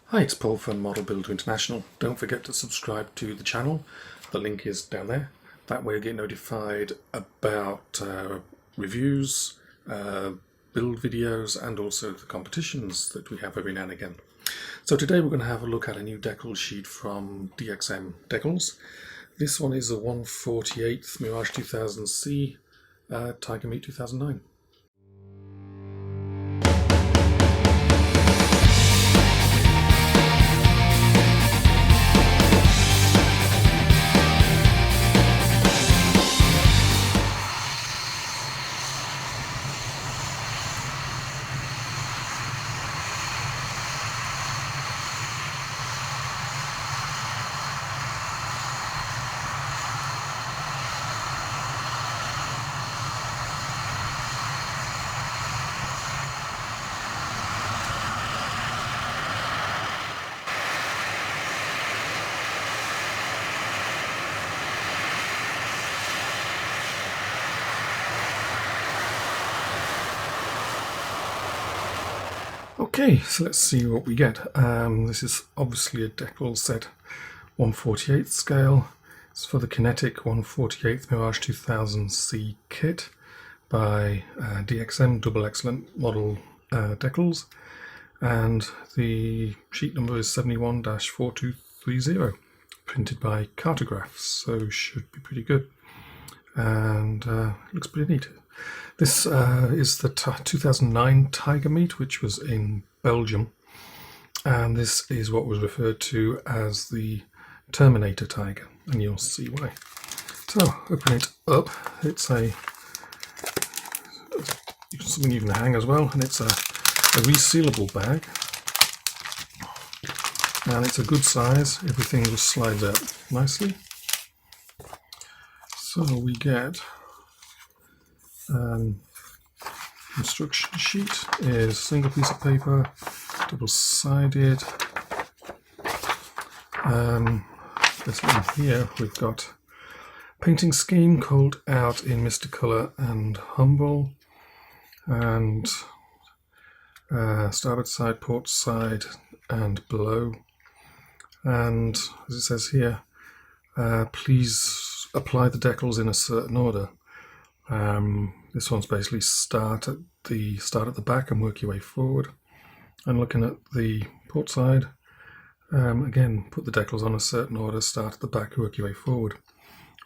Hi, it's Paul from Model Builder International. Don't forget to subscribe to the channel. The link is down there. That way you get notified about reviews, build videos, and also the competitions that we have every now and again. So today we're going to have a look at a new decal sheet from DXM Decals. This one is a 1/48 Mirage 2000C Tiger Meet 2009. Okay, so let's see what we get. This is obviously a decal set 1/48 scale. It's for the Kinetic 1/48 Mirage 2000C kit by DXM Double Excellent Model Decals, and the sheet number is 71-4230, printed by Cartographs, so should be pretty good, and looks pretty neat. This is the 2009 Tiger Meet, which was in Belgium, and this is what was referred to as the Terminator Tiger, and you'll see why. So, open it up. It's something you can hang as well, and it's a resealable bag, and it's a good size. Everything just slides out nicely. So we get instruction sheet is single piece of paper, double-sided. This one here we've got painting scheme called out in Mr. Colour and Humble, and starboard side, port side, and below. And as it says here, please apply the decals in a certain order. This one's basically start at the back and work your way forward. And looking at the port side, again, put the decals on a certain order, start at the back, work your way forward.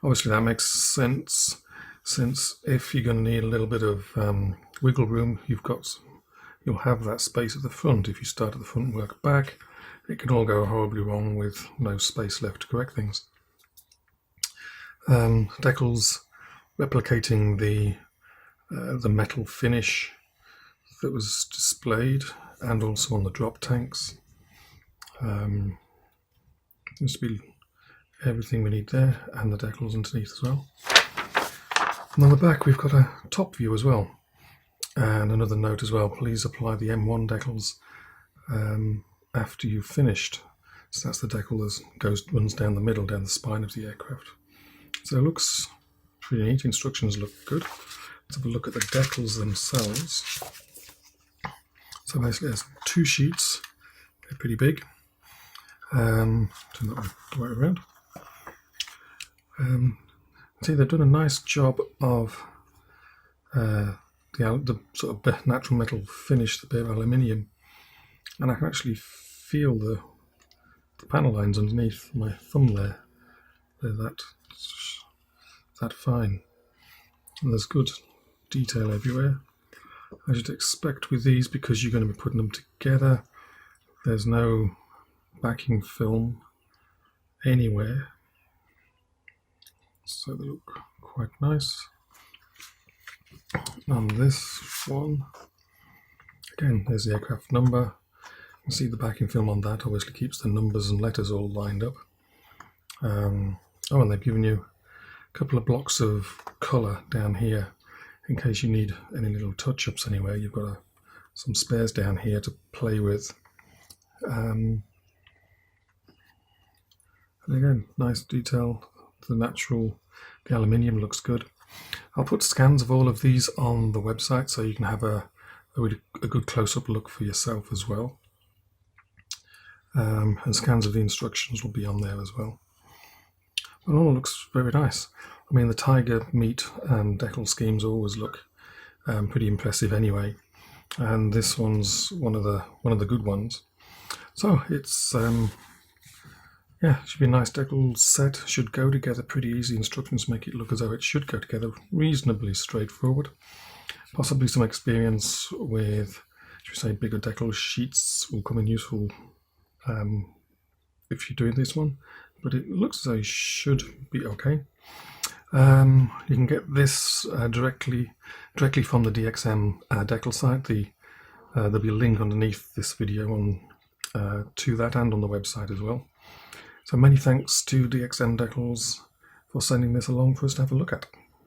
Obviously that makes sense, since if you're going to need a little bit of wiggle room, you'll have that space at the front. If you start at the front and work back, it can all go horribly wrong with no space left to correct things. Decals replicating the metal finish that was displayed, and also on the drop tanks. Seems to be everything we need there, and the decals underneath as well. And on the back we've got a top view as well, and another note as well: please apply the M1 decals after you've finished. So that's the decal that runs down the middle, down the spine of the aircraft. So it looks pretty neat. Instructions look good. Let's have a look at the decals themselves. So basically there's two sheets. They're pretty big. Turn that one the way around. See, they've done a nice job of the sort of natural metal finish, the bit of aluminium, and I can actually feel the panel lines underneath my thumb there. They're that fine, and there's good detail everywhere, as you'd expect with these, because you're going to be putting them together. There's no backing film anywhere, so they look quite nice. On this one, again, there's the aircraft number. You can see the backing film on that obviously keeps the numbers and letters all lined up. And they've given you a couple of blocks of colour down here in case you need any little touch-ups anywhere. You've got some spares down here to play with. And again, nice detail. The aluminium looks good. I'll put scans of all of these on the website so you can have a good close-up look for yourself as well. and scans of the instructions will be on there as well. But it all looks very nice. I mean, the Tiger meat and decal schemes always look pretty impressive anyway, and this one's one of the good ones. So it's yeah, should be a nice decal set. Should go together pretty easy. Instructions make it look as though it should go together reasonably straightforward. Possibly some experience with, should we say, bigger decal sheets will come in useful if you're doing this one, but it looks as though it should be okay. You can get this directly from the DXM Decal site. There'll be a link underneath this video to that and on the website as well. So many thanks to DXM Decals for sending this along for us to have a look at.